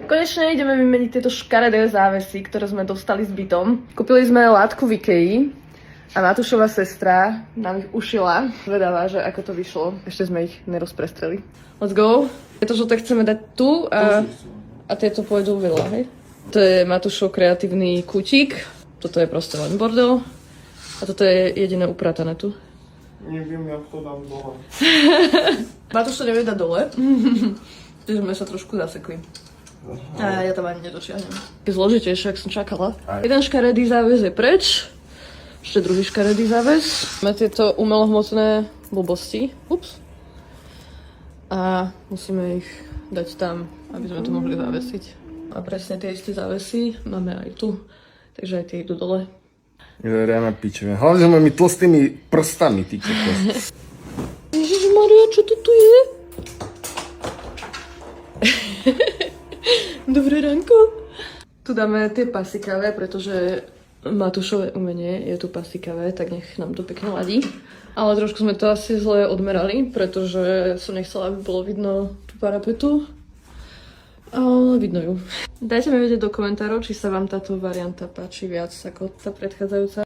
Konečne ideme vymeniť tieto škaredé závesy, ktoré sme dostali s bytom. Kúpili sme látku v Ikei a Matúšova sestra nám ich ušila. Zvedavá, že ako to vyšlo. Ešte sme ich nerozprestreli. Let's go. Tieto žlté chceme dať tu a tieto pôjdu vedľa, hej? To je Matúšov kreatívny kútik. Toto je proste len bordel. A toto je jediné upratané tu. Neviem, jak to dám dole. Matúš to nevie dať dole. Takže sme sa trošku zasekli. A ja tam ani nedočiahnem. Je zložitejšie, ak som čakala. Jeden škaredý záväz je preč. Ešte druhý škaredý záväz. Máme tieto umelohmotné blbosti. Ups. A musíme ich dať tam, aby sme to mohli zavesiť. A presne tie isté závesy máme aj tu. Takže aj tie idú dole. Reálna pičovia. Hlavne s mojimi tlstými prstami, ty kokos. Ježišmaria, čo to tu je? Dobré ránko. Tu dáme tie pasikavé, pretože Matúšové umenie je tu pasikavé, tak nech nám to pekne ladí. Ale trošku sme to asi zle odmerali, pretože som nechcela, aby bolo vidno tú parapetu. Ale vidno ju. Dajte mi vedieť do komentárov, či sa vám táto varianta páči viac ako tá predchádzajúca.